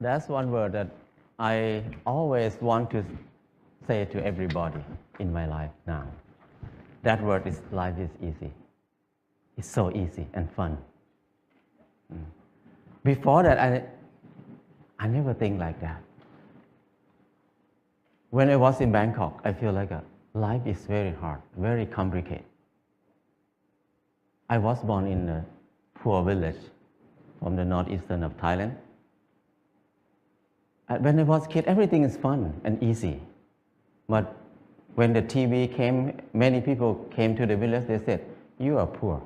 That's one word that I always want to say to everybody in my life now. That word is life is easy. It's so easy and fun. Before that, I never think like that. When I was in Bangkok, I feel like life is very hard, very complicated. I was born in a poor village from the northeastern of Thailand. When I was a kid, everything is fun and easy. But when the TV came, many people came to the village, they said, you are poor.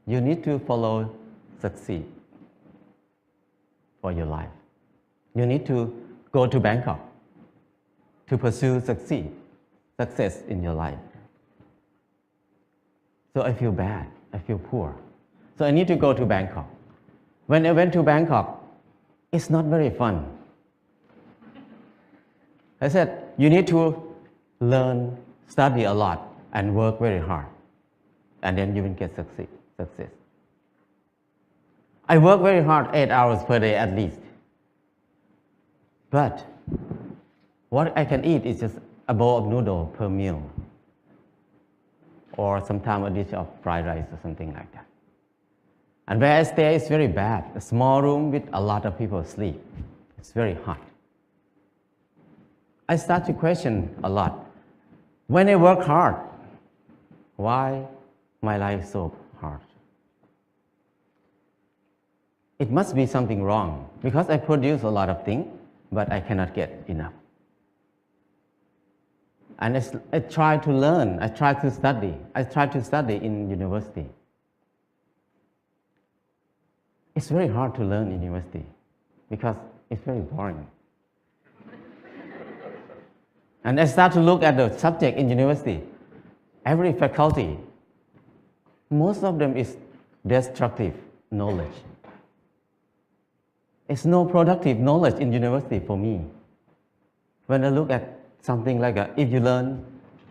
You need to follow succeed for your life. You need to go to Bangkok to pursue success in your life. So I feel bad, I feel poor. So I need to go to Bangkok. When I went to Bangkok, it's not very fun. I said, you need to learn, study a lot, and work very hard. And then you will get success. I work very hard, 8 hours per day at least. But what I can eat is just a bowl of noodle per meal. Or sometimes a dish of fried rice or something like that. And where I stay is very bad. A small room with a lot of people sleep. It's very hot. I start to question a lot. When I work hard, why my life is so hard? It must be something wrong because I produce a lot of things, but I cannot get enough. And I try to learn, I try to study. I try to study in university. It's very hard to learn in university because it's very boring. And I start to look at the subject in university. Every faculty, most of them is destructive knowledge. It's no productive knowledge in university for me. When I look at something like if you learn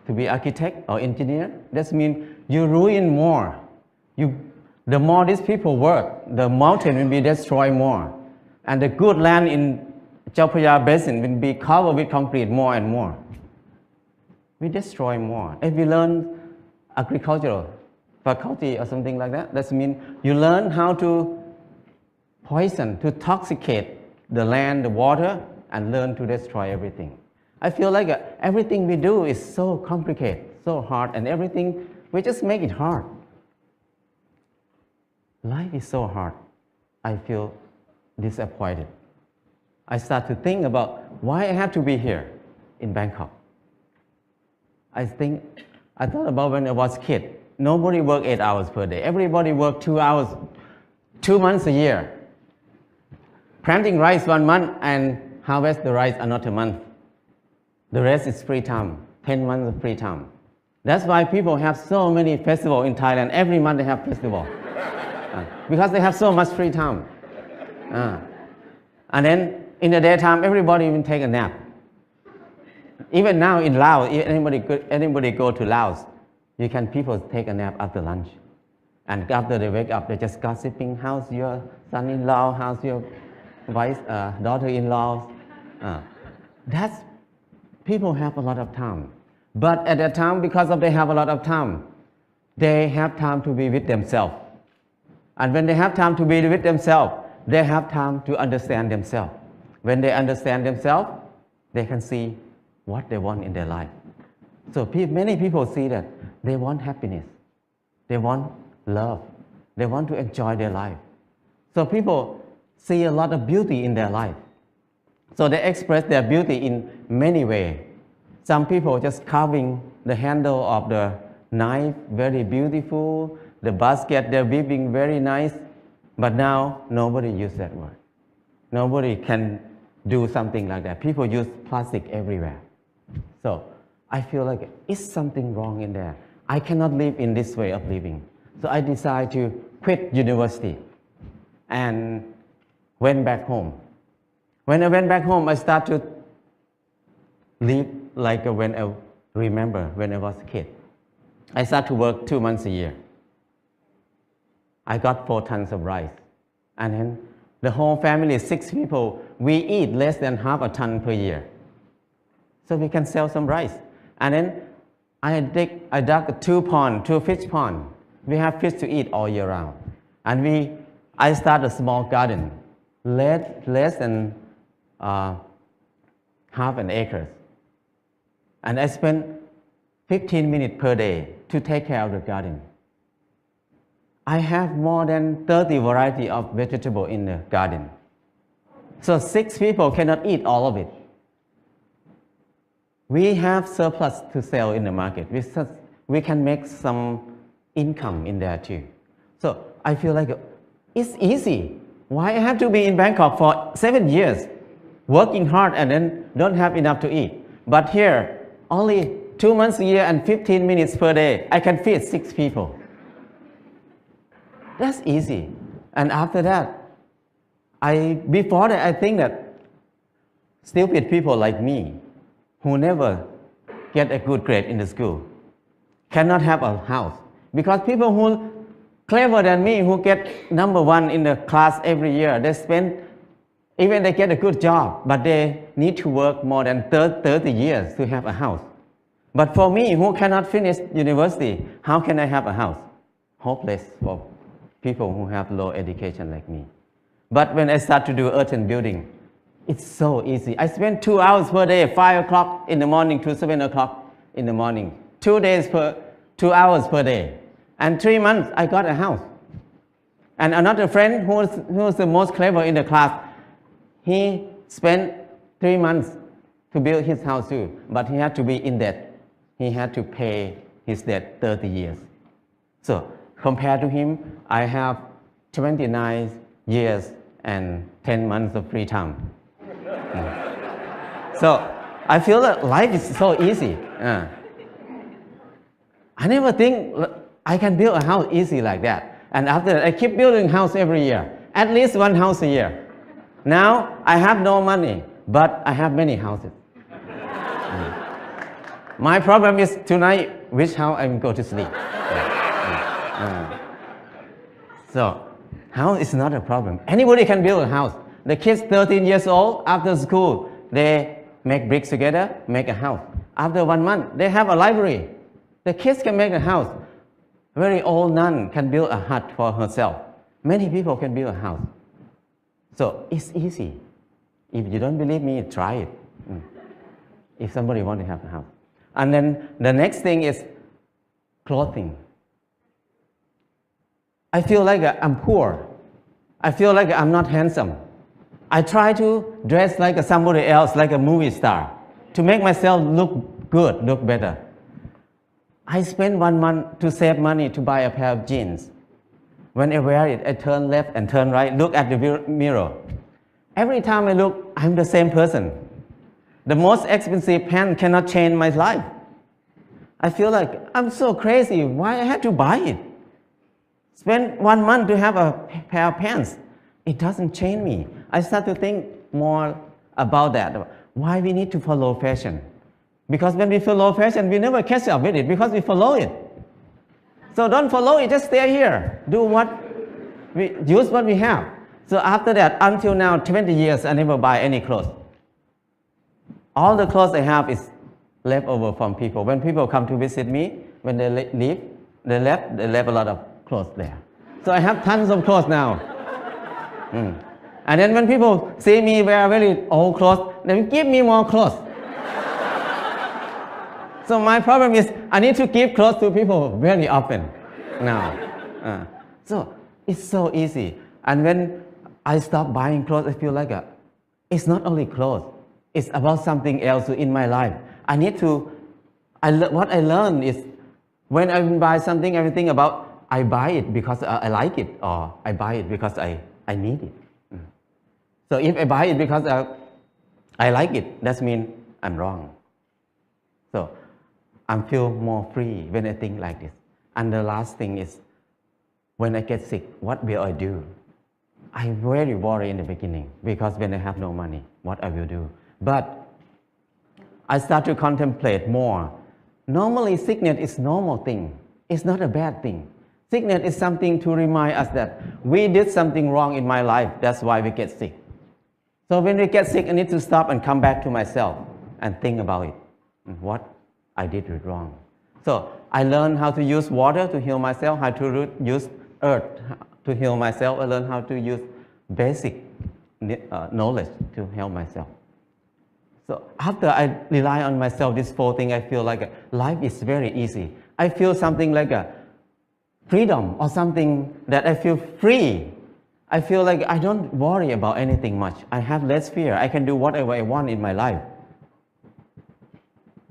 to be architect or engineer, that means you ruin more. The more these people work, the mountain will be destroyed more. And the good land in Chao Phraya Basin will be covered with concrete more and more. We destroy more. If we learn agricultural faculty or something like that, that means you learn how to poison, to toxicate the land, the water, and learn to destroy everything. I feel like everything we do is so complicated, so hard, and everything, we just make it hard. Life is so hard. I feel disappointed. I start to think about why I have to be here in Bangkok. I thought about when I was a kid. Nobody worked 8 hours per day. Everybody worked 2 hours, 2 months a year. Planting rice 1 month and harvest the rice another month. The rest is free time, 10 months of free time. That's why people have so many festivals in Thailand. Every month they have festival. Because they have so much free time. And then in the daytime, everybody will take a nap. Even now in Laos, if anybody go to Laos, people take a nap after lunch. And after they wake up, they're just gossiping, how's your son-in-law, how's your daughter-in-law. People have a lot of time. But at that time, because they have a lot of time, they have time to be with themselves. And when they have time to be with themselves, they have time to understand themselves. When they understand themselves, they can see what they want in their life. So many people see that they want happiness. They want love. They want to enjoy their life. So people see a lot of beauty in their life. So they express their beauty in many ways. Some people just carving the handle of the knife, very beautiful. The basket they're weaving, very nice. But now, nobody uses that word. Nobody can do something like that. People use plastic everywhere. So I feel like it's something wrong in there. I cannot live in this way of living. So I decided to quit university and went back home. When I went back home, I started to live like when I remember when I was a kid. I started to work 2 months a year. I got 4 tons of rice. And then The whole family, 6 people, we eat less than half a ton per year. So we can sell some rice. And then I dug 2 ponds, 2 fish ponds. We have fish to eat all year round. And I started a small garden, less than half an acre. And I spent 15 minutes per day to take care of the garden. I have more than 30 varieties of vegetables in the garden. So 6 people cannot eat all of it. We have surplus to sell in the market. We can make some income in there too. So I feel like it's easy. Why I have to be in Bangkok for 7 years, working hard and then don't have enough to eat? But here, only 2 months a year and 15 minutes per day, I can feed 6 people. That's easy. And after that, before that, I think that stupid people like me, who never get a good grade in the school, cannot have a house. Because people who clever than me, who get number 1 in the class every year, even they get a good job, but they need to work more than 30 years to have a house. But for me, who cannot finish university, how can I have a house? Hopeless for people who have low education like me. But when I start to do earth and building, it's so easy. I spend 2 hours per day, 5 o'clock in the morning to 7 o'clock in the morning. 2 hours per day. And 3 months, I got a house. And another friend who was the most clever in the class, he spent 3 months to build his house too, but he had to be in debt. He had to pay his debt 30 years. So compared to him, I have 29 years and 10 months of free time. So I feel that life is so easy. I never think I can build a house easy like that. And after that, I keep building a house every year, at least 1 house a year. Now I have no money, but I have many houses. My problem is tonight, which house I'm going to sleep. So house is not a problem. Anybody can build a house. The kids 13 years old, after school, they make bricks together, make a house. After 1 month, they have a library. The kids can make a house. A very old nun can build a hut for herself. Many people can build a house. So it's easy. If you don't believe me, try it. If somebody wants to have a house. And then the next thing is clothing. I feel like I'm poor. I feel like I'm not handsome. I try to dress like somebody else, like a movie star, to make myself look good, look better. I spend 1 month to save money to buy a pair of jeans. When I wear it, I turn left and turn right, look at the mirror. Every time I look, I'm the same person. The most expensive pants cannot change my life. I feel like I'm so crazy. Why I had to buy it? Spend 1 month to have a pair of pants. It doesn't change me. I start to think more about that. Why we need to follow fashion? Because when we follow fashion, we never catch up with it because we follow it. So don't follow it, just stay here. Use what we have. So after that, until now, 20 years, I never buy any clothes. All the clothes I have is left over from people. When people come to visit me, when they leave, they left a lot of clothes there. So I have tons of clothes now. And then when people see me wear very old clothes, they give me more clothes. So my problem is I need to give clothes to people very often now. So it's so easy. And when I stop buying clothes, I feel like it's not only clothes. It's about something else in my life. What I learned is when I buy something, everything about I buy it because I like it, or I buy it because I need it. So if I buy it because I like it, that means I'm wrong. So I feel more free when I think like this. And the last thing is, when I get sick, what will I do? I very worry in the beginning because when I have no money, what I will do. But I start to contemplate more. Normally, sickness is a normal thing. It's not a bad thing. Sickness is something to remind us that we did something wrong in my life. That's why we get sick. So when we get sick, I need to stop and come back to myself and think about it. What I did wrong. So I learned how to use water to heal myself, how to use earth to heal myself. I learned how to use basic knowledge to help myself. So after I rely on myself, this 4 things, I feel like life is very easy. I feel something like a freedom or something that I feel free. I feel like I don't worry about anything much. I have less fear. I can do whatever I want in my life.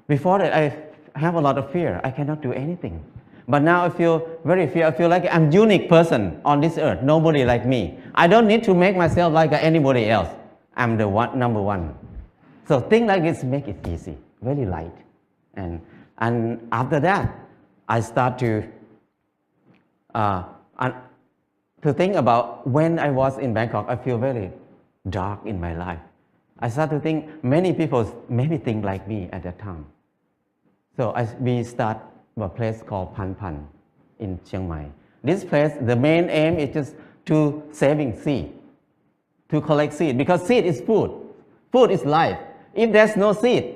Before that, I have a lot of fear. I cannot do anything. But now I feel very fear. I feel like I'm a unique person on this earth. Nobody like me. I don't need to make myself like anybody else. I'm the number one. So things like this make it easy, very light. And after that, I start to think about when I was in Bangkok, I feel very dark in my life. I start to think many people maybe think like me at that time. So we start a place called Pan Pan in Chiang Mai. This place, the main aim is just to saving seed, to collect seed, because seed is food. Food is life. If there's no seed,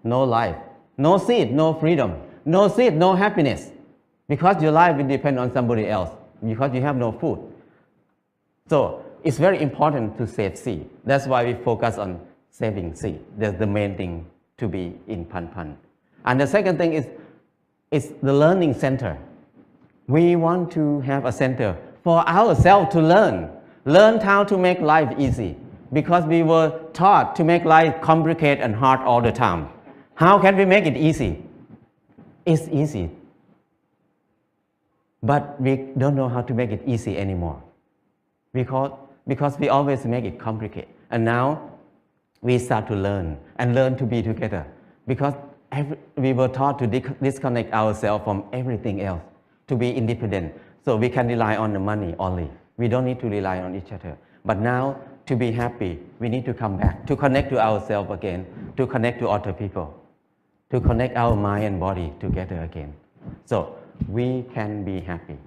no life. No seed, no freedom. No seed, no happiness. Because your life will depend on somebody else, because you have no food. So it's very important to save seed. That's why we focus on saving seed. That's the main thing to be in Pan Pan. And the second thing is the learning center. We want to have a center for ourselves to learn how to make life easy, because we were taught to make life complicated and hard all the time. How can we make it easy? It's easy, but we don't know how to make it easy anymore, because we always make it complicated. And now we start to learn to be together, because we were taught to disconnect ourselves from everything else, to be independent, so we can rely on the money only. We don't need to rely on each other. But now, to be happy, we need to come back, to connect to ourselves again, to connect to other people, to connect our mind and body together again. So we can be happy.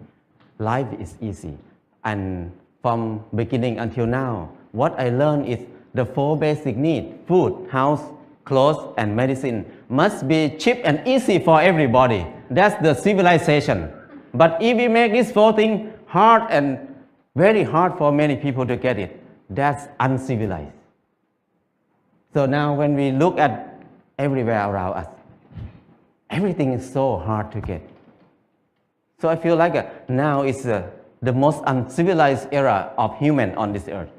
Life is easy. And from beginning until now, what I learned is the 4 basic needs: food, house, clothes, and medicine must be cheap and easy for everybody. That's the civilization. But if we make these 4 things hard and very hard for many people to get it, that's uncivilized. So now when we look at everywhere around us, everything is so hard to get. So I feel like now is the most uncivilized era of human on this earth.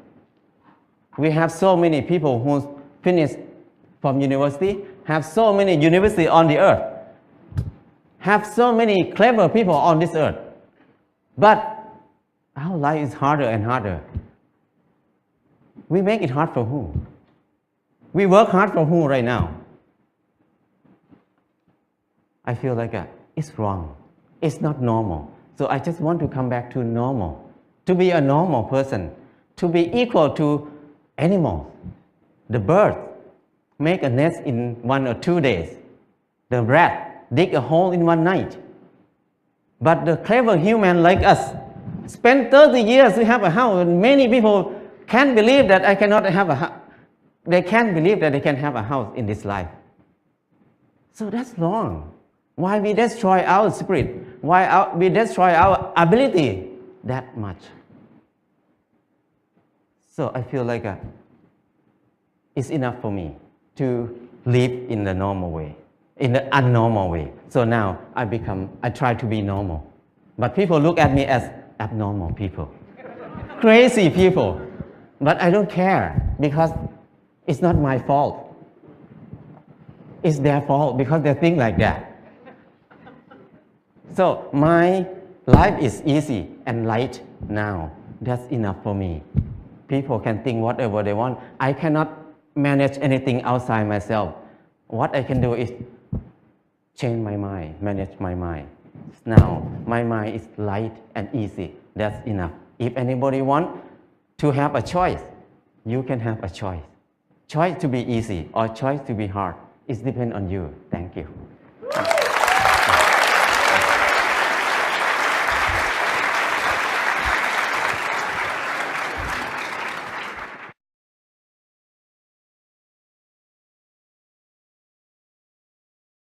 We have so many people who finished from university, have so many universities on the earth, have so many clever people on this earth. But our life is harder and harder. We make it hard for who? We work hard for who right now? I feel like it's wrong. It's not normal. So I just want to come back to normal, to be a normal person, to be equal to animals. The bird make a nest in 1 or 2 days. The rat dig a hole in 1 night. But the clever human like us spend 30 years to have a house. And many people can't believe that I cannot have a house. They can't believe that they can have a house in this life. So that's wrong. Why we destroy our spirit? Why we destroy our ability that much? So I feel like it's enough for me to live in the normal way, in the unnormal way. So now I try to be normal. But people look at me as abnormal people, crazy people. But I don't care, because it's not my fault. It's their fault, because they think like that. So my life is easy and light now. That's enough for me. People can think whatever they want. I cannot manage anything outside myself. What I can do is change my mind, manage my mind. Now my mind is light and easy. That's enough. If anybody wants to have a choice, you can have a choice. Choice to be easy or choice to be hard. It depends on you. Thank you.